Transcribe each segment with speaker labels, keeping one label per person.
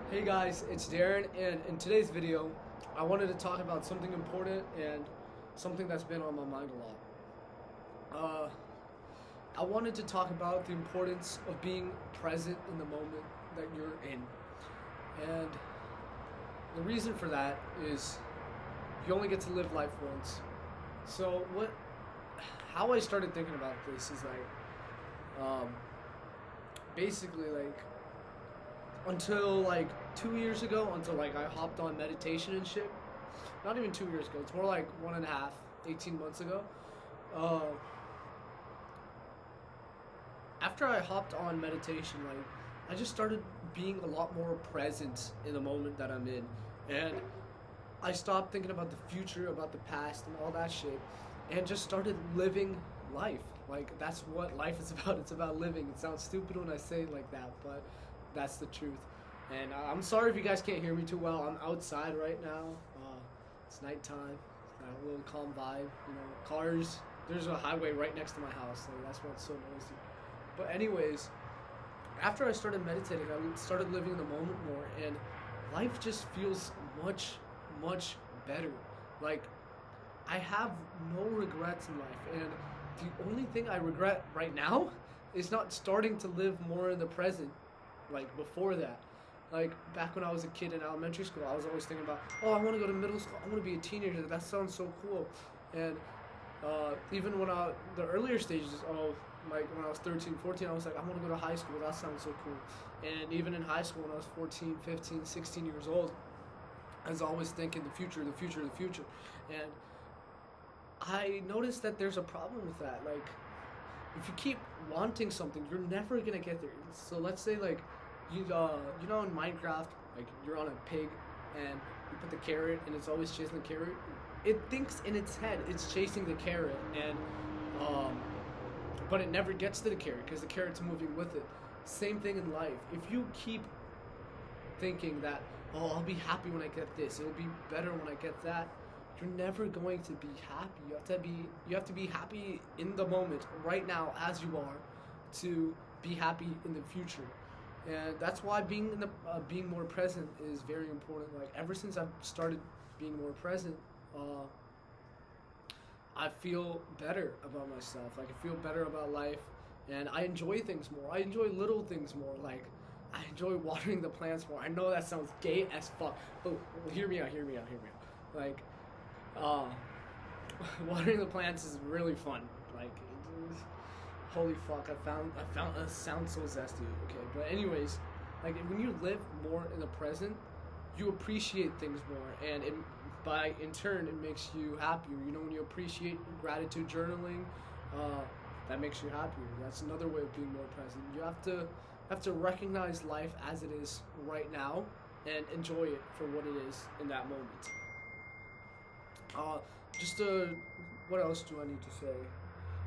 Speaker 1: Hey guys, it's Darren, and in today's video, I wanted to talk about something important and something that's been on my mind a lot. Uh, I wanted to talk about the importance of being present in the moment that you're in. And the reason for that is you only get to live life once. So how I started thinking about this is um, basically until 2 years ago, until I hopped on meditation and shit. Not even 2 years ago. It's more like one and a half, 18 months ago. Uh, After I hopped on meditation, I just started being a lot more present in the moment that I'm in, and I stopped thinking about the future, about the past, and all that shit, and just started living life. Like that's what life is about. It's about living. It sounds stupid when I say it like that, but that's the truth. And I'm sorry if you guys can't hear me too well. I'm outside right now. It's nighttime. Got a little calm vibe. You know, cars. There's a highway right next to my house. Like that's why it's so noisy. But anyways, after I started meditating, I started living in the moment more, and life just feels much, much better. Like I have no regrets in life, and the only thing I regret right now is not starting to live more in the present. Like before that, like back when I was a kid in elementary school, I was always thinking about, oh, I want to go to middle school. I want to be a teenager. That sounds so cool. And even when the earlier stages, like when I was 13, 14, I was like, I want to go to high school. That sounds so cool. And even in high school, when I was 14, 15, 16 years old, I was always thinking the future, the future, the future. And I noticed that there's a problem with that. Like, if you keep wanting something, you're never gonna get there. So let's say you know in Minecraft, like you're on a pig and you put the carrot and it's always chasing the carrot. It thinks in its head it's chasing the carrot, and but it never gets to the carrot because the carrot's moving with it. Same thing in life. If you keep thinking that, oh, I'll be happy when I get this, it'll be better when I get that, you're never going to be happy. You have to be happy in the moment right now as you are to be happy in the future. And that's why being more present is very important. Like ever since I've started being more present, I feel better about myself. Like I feel better about life, and I enjoy things more. I enjoy little things more. Like I enjoy watering the plants more. I know that sounds gay as fuck, but hear me out. Hear me out. Hear me out. Like uh, watering the plants is really fun. Like, holy fuck, I found it sounds so zesty. Okay, but anyways, like when you live more in the present, you appreciate things more, and in turn it makes you happier. You know, when you appreciate gratitude journaling, that makes you happier. That's another way of being more present. You have to recognize life as it is right now and enjoy it for what it is in that moment. Uh, just what else do I need to say?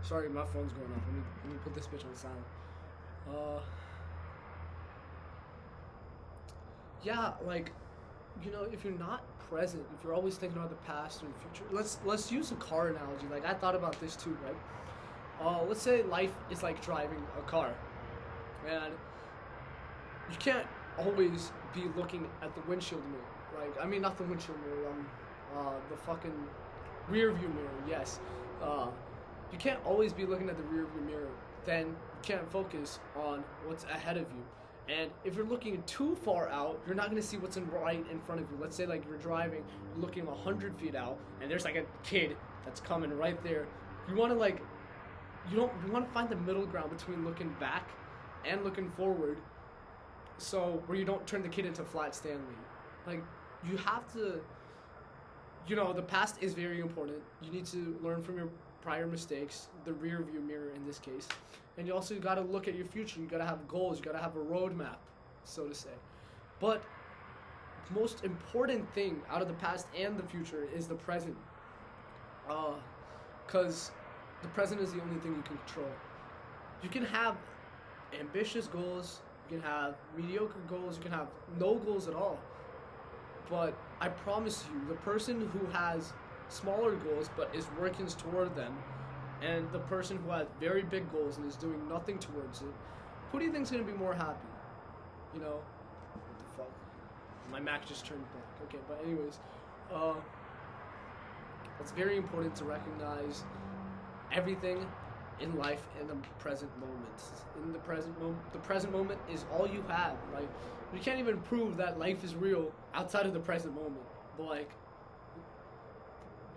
Speaker 1: Sorry, my phone's going off. Let me put this bitch on silent. Uh, yeah, like, you know, if you're not present, if you're always thinking about the past or the future, let's use a car analogy. Like I thought about this too, right? Let's say life is like driving a car, and you can't always be looking at the windshield mirror. Like, I mean, not the windshield mirror. The fucking rear view mirror. Yes. You can't always be looking at the rear view mirror. Then you can't focus on what's ahead of you. And if you're looking too far out, you're not going to see what's right in front of you. Let's say like you're driving, you're looking 100 feet out, and there's like a kid that's coming right there. You want to you want to find the middle ground between looking back and looking forward, so where you don't turn the kid into Flat Stanley. Like you have to, you know, the past is very important. You need to learn from your prior mistakes, the rear view mirror in this case. And you also got to look at your future. You got to have goals. You got to have a roadmap, so to say. But the most important thing out of the past and the future is the present. Because the present is the only thing you can control. You can have ambitious goals. You can have mediocre goals. You can have no goals at all. But I promise you, the person who has smaller goals but is working toward them, and the person who has very big goals and is doing nothing towards it, who do you think is going to be more happy? You know, what the fuck? My Mac just turned black. Okay, but anyways, it's very important to recognize everything in life in the present moment. In the present moment is all you have. Like, you can't even prove that life is real outside of the present moment. But like,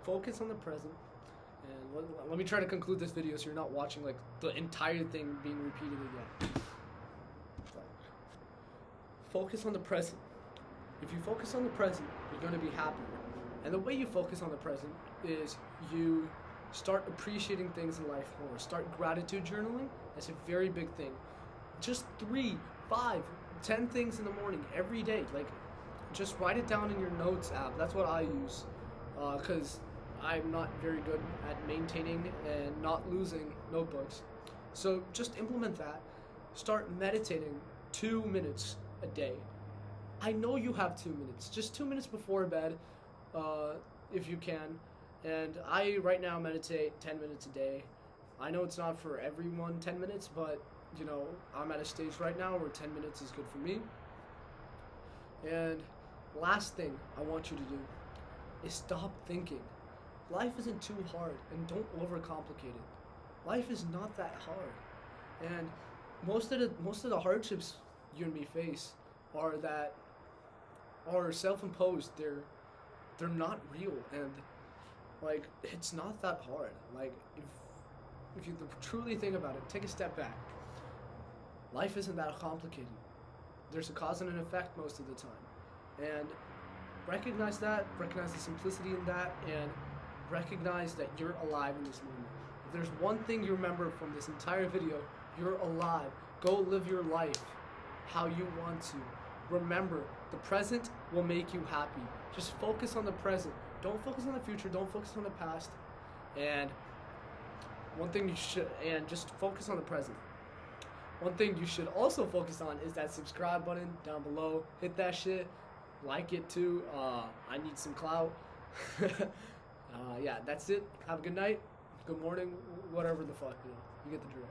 Speaker 1: focus on the present. And let me try to conclude this video so you're not watching like the entire thing being repeated again. Focus on the present. If you focus on the present, you're going to be happier. And the way you focus on the present is you start appreciating things in life more. Start gratitude journaling. That's a very big thing. Just 3, 5, 10 things in the morning every day. Like, just write it down in your notes app. That's what I use, because I'm not very good at maintaining and not losing notebooks. So just implement that. Start meditating 2 minutes a day. I know you have 2 minutes. Just 2 minutes before bed, if you can. And I right now meditate 10 minutes a day. I know it's not for everyone 10 minutes, but you know, I'm at a stage right now where 10 minutes is good for me. And last thing I want you to do is stop thinking. Life isn't too hard, and don't overcomplicate it. Life is not that hard. And most of the hardships you and me face are self-imposed. They're not real, and like, it's not that hard. Like, if you truly think about it, take a step back. Life isn't that complicated. There's a cause and an effect most of the time. And recognize that, recognize the simplicity in that, and recognize that you're alive in this moment. If there's one thing you remember from this entire video, you're alive. Go live your life how you want to. Remember, the present will make you happy. Just focus on the present. Don't focus on the future. Don't focus on the past. And just focus on the present. One thing you should also focus on is that subscribe button down below. Hit that shit. Like it too. I need some clout. Yeah, that's it. Have a good night, good morning, whatever the fuck, you get the drill.